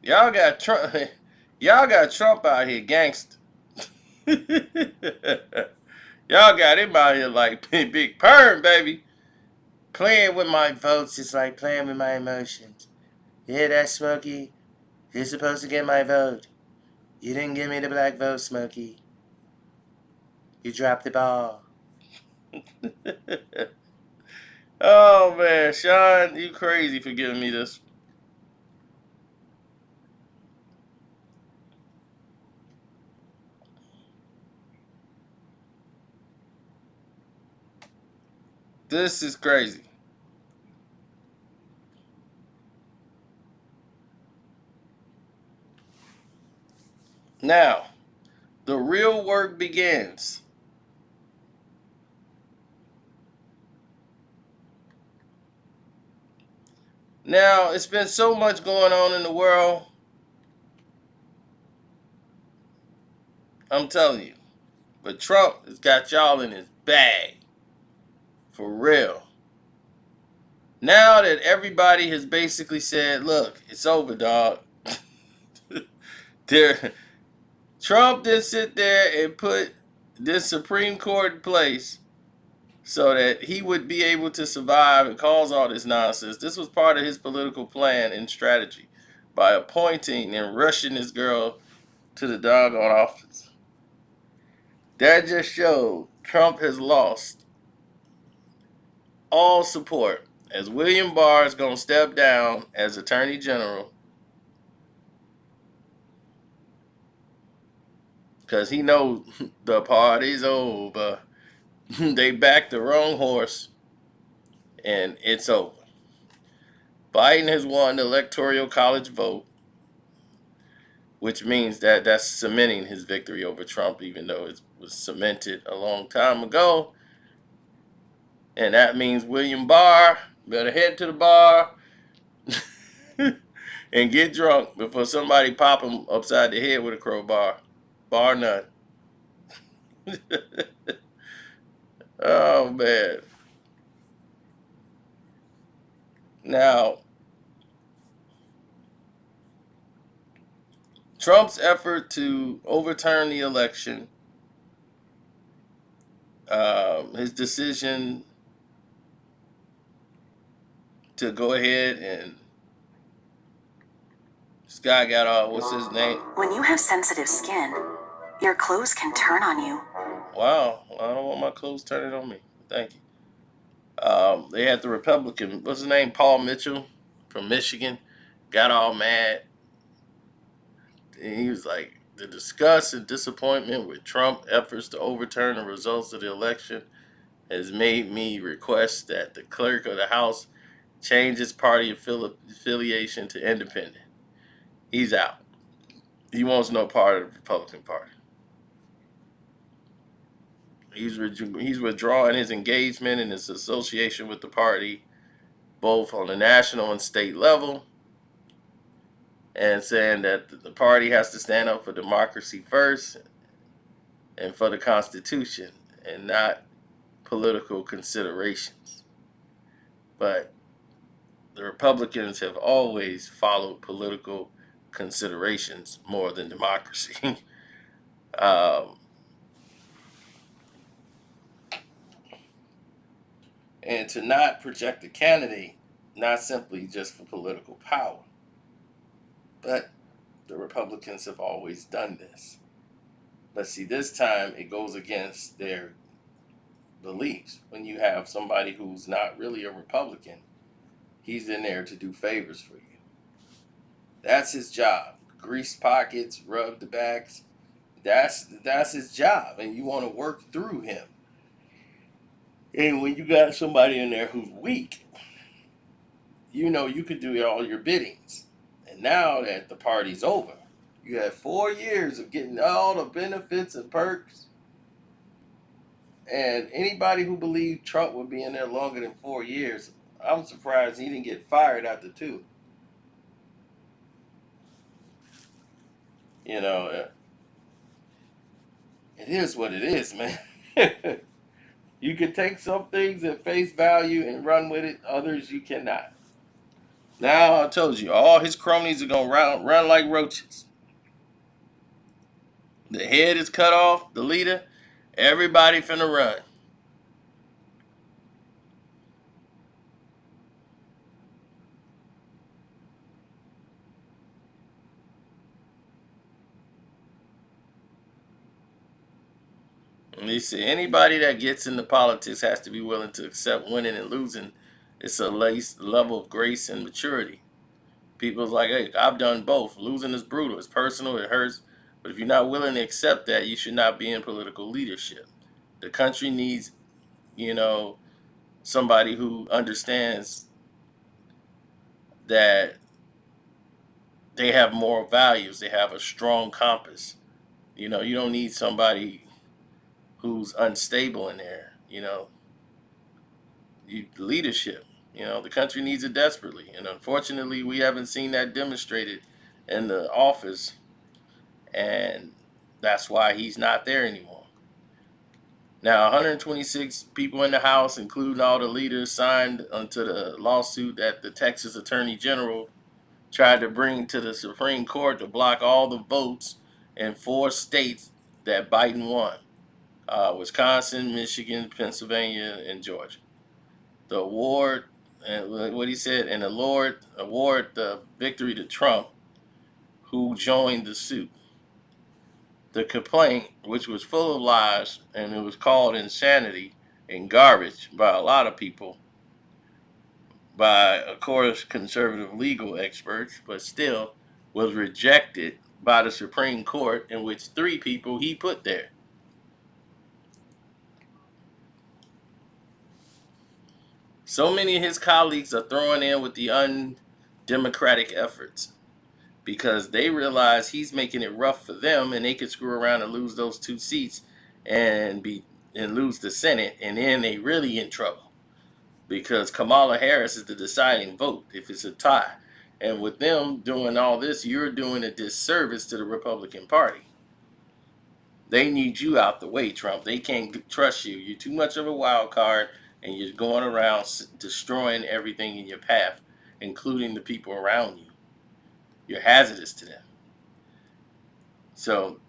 Y'all got Trump. Y'all got Trump out here gangster. Y'all got him out here like big perm, baby. Playing with my votes is like playing with my emotions. You hear that, Smokey? You're supposed to get my vote. You didn't give me the black vote, Smokey. You dropped the ball. Oh man, Sean, you crazy for giving me this. This is crazy. Now, the real work begins. Now, it's been so much going on in the world. I'm telling you. But Trump has got y'all in his bag. For real. Now that everybody has basically said, look, it's over, dog. there, Trump did sit there and put this Supreme Court in place so that he would be able to survive and cause all this nonsense. This was part of his political plan and strategy by appointing and rushing this girl to the doggone office. That just showed Trump has lost all support as William Barr is going to step down as Attorney General because he knows the party's over. They backed the wrong horse and it's over. Biden has won the Electoral College vote, which means that that's cementing his victory over Trump, even though it was cemented a long time ago. And that means William Barr better head to the bar and get drunk before somebody pop him upside the head with a crowbar. Bar none. Oh man. Now, Trump's effort to overturn the election, his decision to go ahead and this guy got all what's his name? When you have sensitive skin, your clothes can turn on you. Wow, I don't want my clothes turning on me. Thank you. They had the Republican, what's his name? Paul Mitchell from Michigan, got all mad. And he was like, the disgust and disappointment with Trump efforts to overturn the results of the election has made me request that the clerk of the House change his party affiliation to independent. He's out. He wants no part of the Republican Party. He's withdrawing his engagement and his association with the party, both on the national and state level, and saying that the party has to stand up for democracy first and for the Constitution and not political considerations. But the Republicans have always followed political considerations more than democracy. um, and to not project a candidate, not simply just for political power, but the Republicans have always done this. But see, this time it goes against their beliefs. When you have somebody who's not really a Republican, he's in there to do favors for you. That's his job. Grease pockets, rub the backs. That's his job, and you want to work through him. And when you got somebody in there who's weak, you know you could do all your biddings. And now that the party's over, you had 4 years of getting all the benefits and perks. And anybody who believed Trump would be in there longer than 4 years, I'm surprised he didn't get fired after two. You know, it is what it is, man. You can take some things at face value and run with it, others you cannot. Now I told you, all his cronies are gonna run like roaches. The head is cut off, the leader, everybody finna run. And they say anybody that gets into politics has to be willing to accept winning and losing. It's a level of grace and maturity. People's like, hey, I've done both. Losing is brutal, it's personal, it hurts. But if you're not willing to accept that, you should not be in political leadership. The country needs, you know, somebody who understands that they have moral values, they have a strong compass. You don't need somebody who's unstable in there. Leadership. The country needs it desperately, and unfortunately, we haven't seen that demonstrated in the office, and that's why he's not there anymore. Now, 126 people in the House, including all the leaders, signed onto the lawsuit that the Texas Attorney General tried to bring to the Supreme Court to block all the votes in 4 states that Biden won: Wisconsin, Michigan, Pennsylvania, and Georgia. The award, and what he said, and the Lord award the victory to Trump, who joined the suit. The complaint, which was full of lies and it was called insanity and garbage by a lot of people, by, of course, conservative legal experts, but still was rejected by the Supreme Court, in which 3 people he put there. So many of his colleagues are throwing in with the undemocratic efforts because they realize he's making it rough for them, and they could screw around and lose those 2 seats and lose the Senate, and then they really in trouble because Kamala Harris is the deciding vote if it's a tie. And with them doing all this, you're doing a disservice to the Republican Party. They need you out the way, Trump. They can't trust you. You're too much of a wild card, and you're going around destroying everything in your path, including the people around you. You're hazardous to them. So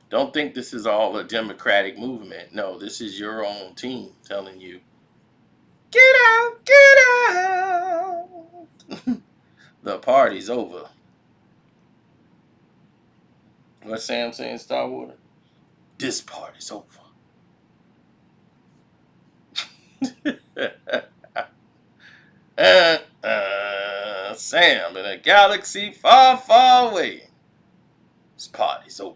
don't think this is all a Democratic movement. No, this is your own team telling you, get out, get out. The party's over. What Sam saying, Starwater? This party's over. Sam in a galaxy far, far away. This party's over.